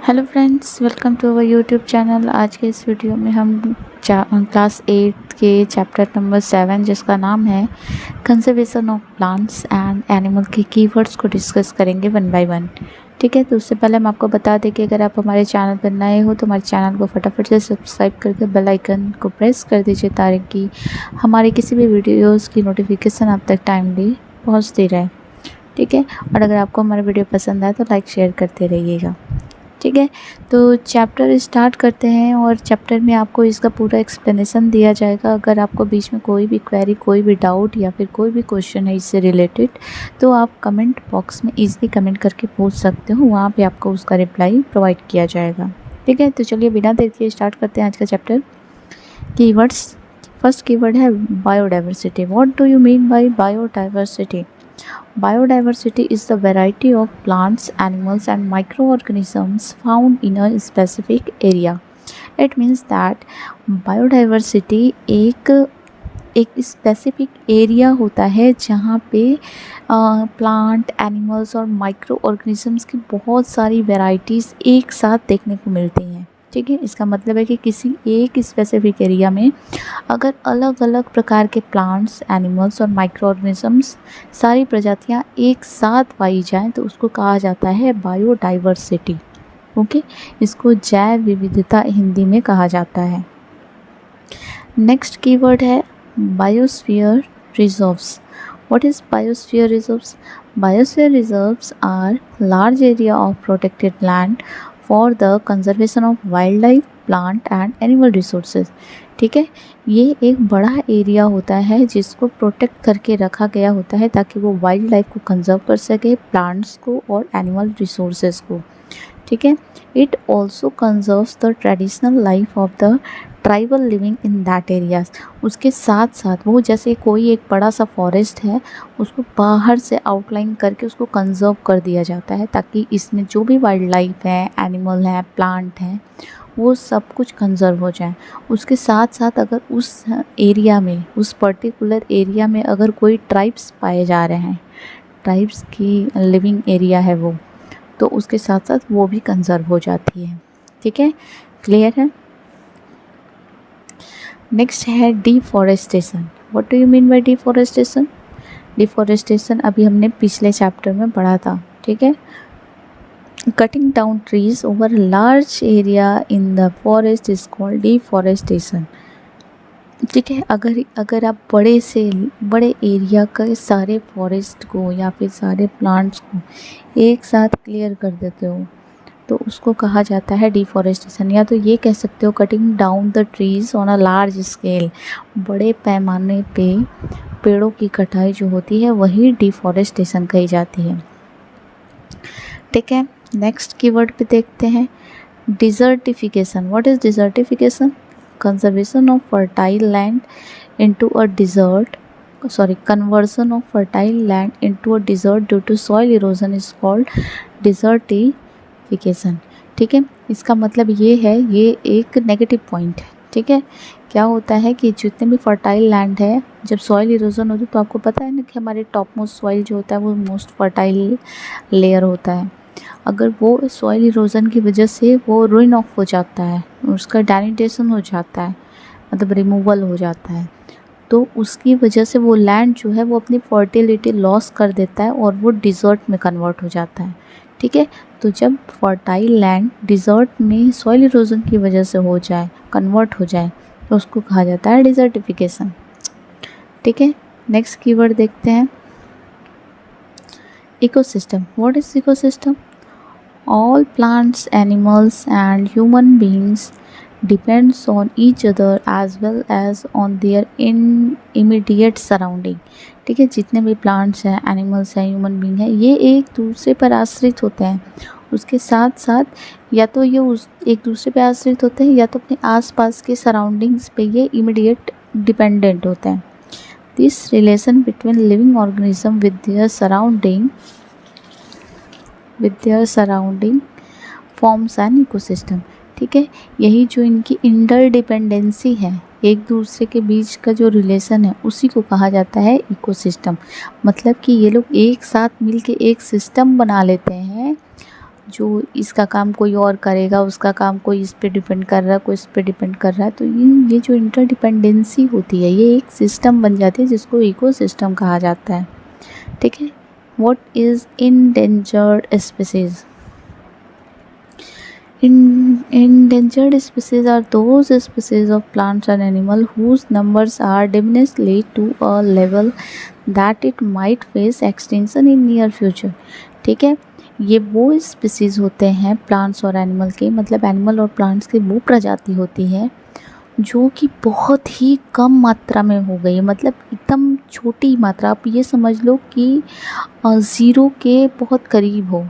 Hello friends, welcome to our YouTube channel. आज के इस वीडियो में हम क्लास 8 के चैप्टर नंबर 7 जिसका नाम है conservation of plants and animal के कीवर्ड्स को डिस्कस करेंगे वन बाय वन। ठीक है, तो उससे पहले हम आपको बता दें कि अगर आप हमारे चैनल पर नए हो तो हमारे चैनल को फटाफट से सब्सक्राइब करके बेल आइकन को प्रेस कर दीजिए ताकि हमारे किसी भी वीडियोज़ की नोटिफिकेशन आप तक टाइमली पहुँचती रहे। ठीक है, और अगर आपको हमारा वीडियो पसंद आए तो लाइक शेयर करते रहिएगा। ठीक है, तो चैप्टर स्टार्ट करते हैं और चैप्टर में आपको इसका पूरा एक्सप्लेनेशन दिया जाएगा। अगर आपको बीच में कोई भी क्वेरी, कोई भी डाउट या फिर कोई भी क्वेश्चन है इससे रिलेटेड तो आप कमेंट बॉक्स में ईज़िली कमेंट करके पूछ सकते हो, वहाँ पे आपको उसका रिप्लाई प्रोवाइड किया जाएगा। ठीक है, तो चलिए बिना देर के स्टार्ट करते हैं आज का चैप्टर। कीवर्ड्स। फर्स्ट कीवर्ड है biodiversity. What do you mean by biodiversity? Biodiversity is the variety of plants, animals, and microorganisms found in a specific area. It means that biodiversity एक स्पेसिफिक एरिया होता है जहाँ पे plant, animals और micro organisms की बहुत सारी varieties एक साथ देखने को मिलती हैं। ठीक है, इसका मतलब है कि किसी एक स्पेसिफिक एरिया में अगर अलग अलग प्रकार के प्लांट्स, एनिमल्स और माइक्रो ऑर्गेनिजम्स सारी प्रजातियां एक साथ पाई जाएं तो उसको कहा जाता है बायोडाइवर्सिटी। ओके, इसको जैव विविधता हिंदी में कहा जाता है। नेक्स्ट कीवर्ड है biosphere reserves. What is biosphere reserves? Biosphere reserves are large area of protected land for the conservation of wild life, plant and animal resources. ठीक है, ये एक बड़ा एरिया होता है जिसको प्रोटेक्ट करके रखा गया होता है ताकि वो वाइल्ड लाइफ को कंजर्व कर सके, प्लांट्स को और एनिमल रिसोर्सेज को। ठीक है, it also conserves the traditional life of the tribal living in that areas. उसके साथ साथ वो जैसे कोई एक बड़ा सा फॉरेस्ट है उसको बाहर से आउटलाइन करके उसको कंजर्व कर दिया जाता है ताकि इसमें जो भी वाइल्ड लाइफ है, एनिमल है, प्लांट है, वो सब कुछ कंजर्व हो जाए। उसके साथ साथ अगर उस एरिया में, उस पर्टिकुलर एरिया में अगर कोई ट्राइब्स पाए जा रहे हैं, ट्राइब्स की लिविंग एरिया है वो, तो उसके साथ साथ वो भी कंजर्व हो जाती है। ठीक है, क्लियर है? नेक्स्ट है deforestation. What do you mean by deforestation? Deforestation अभी हमने पिछले चैप्टर में पढ़ा था। ठीक है, cutting down trees over large area in the forest is called deforestation. ठीक है, अगर आप बड़े एरिया के सारे फॉरेस्ट को या फिर सारे प्लांट्स को एक साथ क्लियर कर देते हो तो उसको कहा जाता है डिफॉरेस्टेशन। या तो ये कह सकते हो cutting down the trees on a large scale. बड़े पैमाने पे पेड़ों की कटाई जो होती है वही डिफॉरेस्टेशन कही जाती है। ठीक है, नेक्स्ट कीवर्ड पे देखते हैं desertification. What is desertification? Conservation of fertile land into a desert, conversion of fertile land into a desert due to soil erosion is called desertification। ठीक है, इसका मतलब ये है, ये एक नेगेटिव पॉइंट है। ठीक है, क्या होता है कि जितने भी फर्टाइल लैंड है, जब सॉइल इरोजन होती है तो आपको पता है ना कि हमारे टॉप मोस्ट सॉइल जो होता है वो मोस्ट फर्टाइल लेयर होता है। अगर वो सॉइल इरोजन की वजह से वो रुइन ऑफ हो जाता है, उसका डेनिटेशन हो जाता है, मतलब रिमूवल हो जाता है, तो उसकी वजह से वो लैंड जो है वो अपनी फर्टिलिटी लॉस कर देता है और वो डिज़र्ट में कन्वर्ट हो जाता है। ठीक है, तो जब फर्टाइल लैंड डिज़र्ट में सॉइल इरोजन की वजह से हो जाए, कन्वर्ट हो जाए, तो उसको कहा जाता है डिजर्टिफिकेशन। ठीक है, नेक्स्ट कीवर्ड देखते हैं ecosystem. What is ecosystem? All plants, animals and human beings depends on each other as well as on their immediate surrounding। ठीक है, जितने भी प्लांट्स हैं, एनिमल्स हैं, ह्यूमन बींग हैं, ये एक दूसरे पर आश्रित होते हैं। उसके साथ साथ या तो ये एक दूसरे पर आश्रित होते हैं या तो अपने आसपास के सराउंडिंग्स पे ये इमीडिएट डिपेंडेंट होते हैं। This relation between living organism with their surrounding forms an ecosystem. ठीक है, यही जो इनकी इंटरडिपेंडेंसी है, एक दूसरे के बीच का जो रिलेशन है, उसी को कहा जाता है इकोसिस्टम। मतलब कि ये लोग एक साथ मिलके एक सिस्टम बना लेते हैं जो इसका काम कोई और करेगा, उसका काम कोई इस पे डिपेंड कर रहा है, कोई इस पे डिपेंड कर रहा है। तो ये जो इंटरडिपेंडेंसी होती है ये एक सिस्टम बन जाती है जिसको इकोसिस्टम कहा जाता है। ठीक है। What is endangered species? Endangered species are those species of plants and animals whose numbers are diminished to a level that it might face extinction in near future। ठीक है, ये वो स्पीसीज़ होते हैं प्लांट्स और एनिमल के, मतलब animal और प्लांट्स की वो प्रजाति होती है जो कि बहुत ही कम मात्रा में हो गई है, मतलब एकदम छोटी मात्रा, आप ये समझ लो कि ज़ीरो के बहुत करीब हो।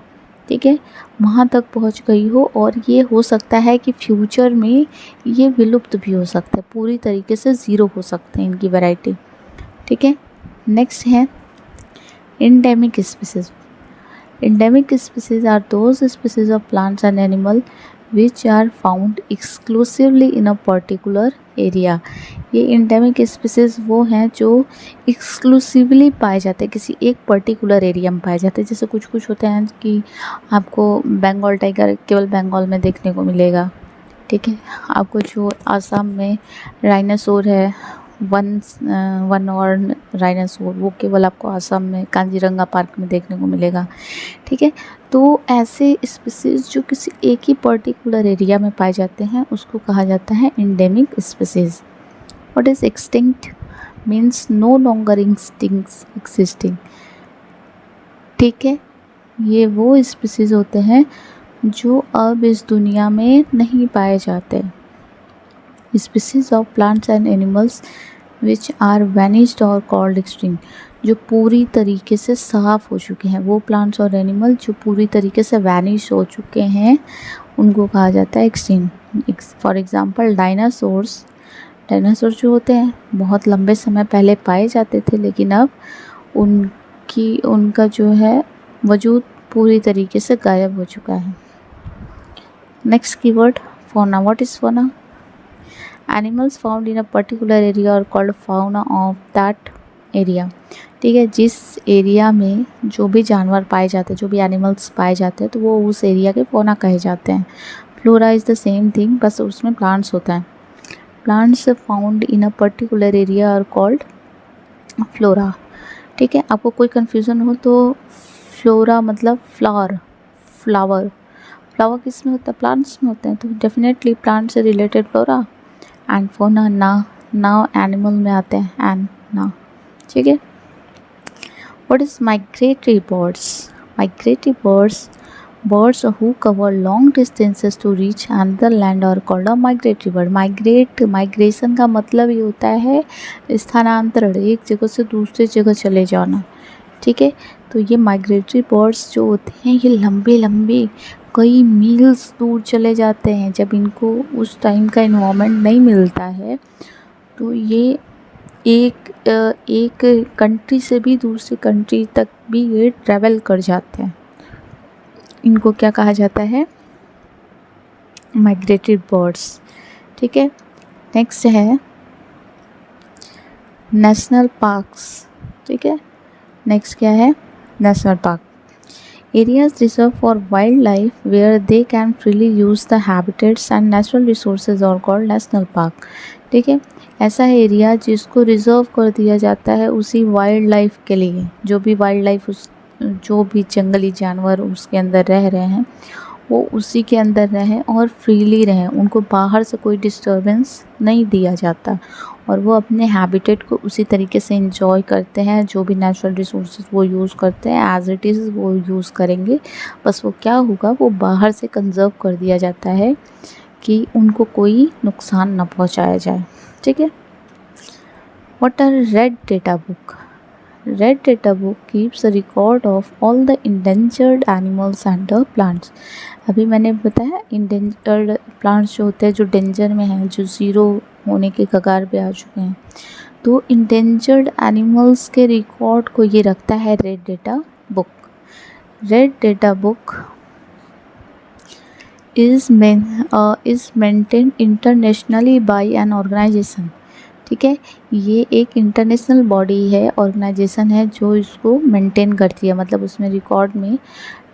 ठीक है, वहाँ तक पहुँच गई हो, और ये हो सकता है कि फ्यूचर में ये विलुप्त भी हो सकते हैं, पूरी तरीके से ज़ीरो हो सकते हैं इनकी वैरायटी। ठीक है, नेक्स्ट है endemic species. Endemic species are those species of plants and animal which are found exclusively in a particular area. ये एंडेमिक स्पीसीज वो हैं जो एक्सक्लूसिवली पाए जाते हैं, किसी एक पर्टिकुलर एरिया में पाए जाते हैं। जैसे कुछ कुछ होते हैं कि आपको बंगाल टाइगर केवल बंगाल में देखने को मिलेगा। ठीक है, आपको जो आसाम में राइनासोर है, वन और राइनासोर, वो केवल आपको आसाम में कांजीरंगा पार्क में देखने को मिलेगा। ठीक है, तो ऐसे स्पीसीज जो किसी एक ही पर्टिकुलर एरिया में पाए जाते हैं उसको कहा जाता है endemic species. What is extinct? Means no longer existing. ठीक है, ये वो स्पीसीज होते हैं जो अब इस दुनिया में नहीं पाए जाते। Species of plants and animals which are vanished are called extinct. जो पूरी तरीके से साफ़ हो चुके हैं, वो प्लांट्स और एनिमल जो पूरी तरीके से वैनिश हो चुके हैं उनको कहा जाता है extinct. For example dinosaurs. Dinosaur जो होते हैं बहुत लंबे समय पहले पाए जाते थे, लेकिन अब उनका जो है वजूद पूरी तरीके से गायब हो चुका है। Next keyword fauna. What is fauna? Animals found in a particular area और called fauna of that area. ठीक है, जिस एरिया में जो भी जानवर पाए जाते हैं, जो भी एनिमल्स पाए जाते हैं, तो वो उस एरिया के फौना कहे जाते हैं। Flora is the same thing, बस उसमें प्लांट्स होता है। Plants found in a particular area are called flora. ठीक है, आपको कोई कन्फ्यूज़न हो तो फ्लोरा मतलब फ्लावर। फ्लावर किस में होता है? प्लांट्स में होते हैं, तो डेफिनेटली प्लांट से रिलेटेड फ्लोरा एंड फौना। ना एनिमल में आते हैं एंड ना। ठीक है, what is migratory birds? Migratory birds who cover long distances to reach another land are called a migratory bird। Migration का मतलब ये होता है स्थानांतरण, एक जगह से दूसरी जगह चले जाना। ठीक है, तो ये माइग्रेटरी बर्ड्स जो होते हैं ये लंबे कई मील्स दूर चले जाते हैं। जब इनको उस टाइम का इन्वायरमेंट नहीं मिलता है तो ये एक कंट्री से भी दूसरी कंट्री तक भी ये ट्रैवल कर जाते हैं। इनको क्या कहा जाता है? Migratory birds. ठीक है, नेक्स्ट है नेशनल पार्क्स। ठीक है, नेक्स्ट क्या है? National park. Areas reserve for wildlife where they can freely use the habitats and natural resources are called national park. ठीक है, ऐसा एरिया जिसको रिज़र्व कर दिया जाता है उसी वाइल्ड लाइफ के लिए, जो भी जंगली जानवर उसके अंदर रह रहे हैं वो उसी के अंदर रहें और फ्रीली रहें, उनको बाहर से कोई डिस्टर्बेंस नहीं दिया जाता और वो अपने हैबिटेट को उसी तरीके से एंजॉय करते हैं। जो भी नेचुरल रिसोर्सेज वो यूज़ करते हैं एज इट इज़ वो यूज़ करेंगे, बस वो क्या होगा, वो बाहर से कंजर्व कर दिया जाता है कि उनको कोई नुकसान न पहुंचाया जाए। ठीक है, what are red data book? Red data book keeps a record of all the endangered animals and the plants. अभी मैंने बताया इंडेंजर्ड प्लांट्स जो होते हैं, जो डेंजर में हैं, जो ज़ीरो होने के कगार पे आ चुके हैं, तो इंडेंजर्ड एनिमल्स के रिकॉर्ड को ये रखता है red data book. Red data book is maintained internationally by an organization। ठीक है, ये एक इंटरनेशनल बॉडी है, ऑर्गेनाइजेशन है जो इसको मेंटेन करती है, मतलब उसमें रिकॉर्ड में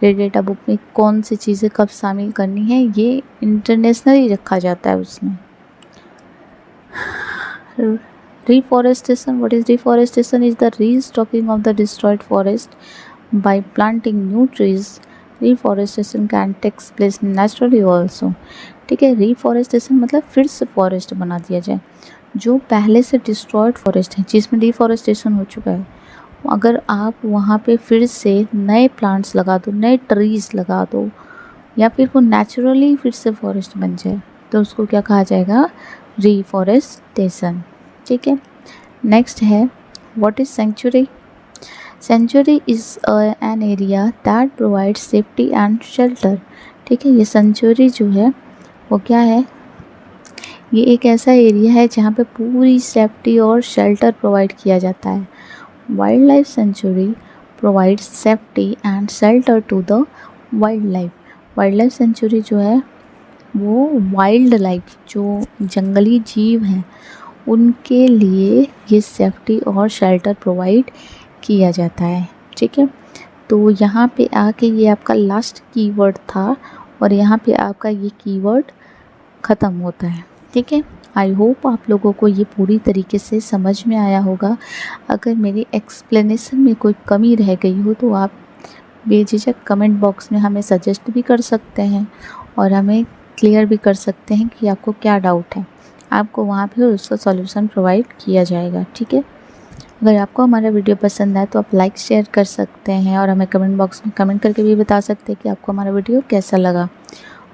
ये डेटा बुक में कौन सी चीज़ें कब शामिल करनी है, ये इंटरनेशनली रखा जाता है उसमें। Reforestation, what is reforestation? Is the restocking of the destroyed forest by planting new trees. Reforestation can take place naturally also. ठीक है, रिफॉरेस्टेशन मतलब फिर से फॉरेस्ट बना दिया जाए। जो पहले से डिस्ट्रॉयड फॉरेस्ट है जिसमें डिफॉरेस्टेशन हो चुका है, अगर आप वहाँ पे फिर से नए प्लांट्स लगा दो, नए ट्रीज लगा दो, या फिर वो नेचुरली फिर से फॉरेस्ट बन जाए, तो उसको क्या कहा जाएगा? रिफॉरेस्टेशन। ठीक है, नेक्स्ट है what is sanctuary. Sanctuary is an area that provide safety and shelter. ठीक है, ये सेंचुरी जो है वो क्या है? ये एक ऐसा एरिया है जहाँ पे पूरी सेफ्टी और शेल्टर प्रोवाइड किया जाता है। Wildlife sanctuary provides safety and shelter to the wildlife. Wildlife sanctuary जो है वो वाइल्ड लाइफ, जो जंगली जीव हैं, उनके लिए ये सेफ्टी और शेल्टर प्रोवाइड किया जाता है। ठीक है, तो यहाँ पे आके ये आपका लास्ट कीवर्ड था और यहाँ पे आपका ये कीवर्ड ख़त्म होता है। ठीक है, आई होप आप लोगों को ये पूरी तरीके से समझ में आया होगा। अगर मेरी एक्सप्लेनेशन में कोई कमी रह गई हो तो आप बेझिझक कमेंट बॉक्स में हमें सजेस्ट भी कर सकते हैं और हमें क्लियर भी कर सकते हैं कि आपको क्या डाउट है। आपको वहाँ पे उसका सॉल्यूशन प्रोवाइड किया जाएगा। ठीक है, अगर आपको हमारा वीडियो पसंद आए तो आप लाइक शेयर कर सकते हैं और हमें कमेंट बॉक्स में कमेंट करके भी बता सकते हैं कि आपको हमारा वीडियो कैसा लगा।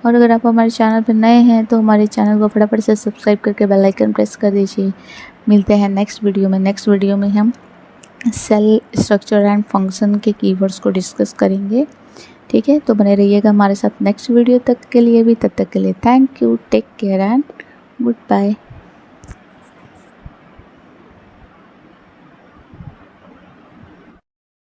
और अगर आप हमारे चैनल पर नए हैं तो हमारे चैनल को फटाफट से सब्सक्राइब करके बेल आइकन प्रेस कर दीजिए। मिलते हैं नेक्स्ट वीडियो में। नेक्स्ट वीडियो में हम सेल स्ट्रक्चर एंड फंक्शन के कीवर्ड्स को डिस्कस करेंगे। ठीक है, तो बने रहिएगा हमारे साथ नेक्स्ट वीडियो तक के लिए भी। तब तक के लिए thank you, take care and good bye.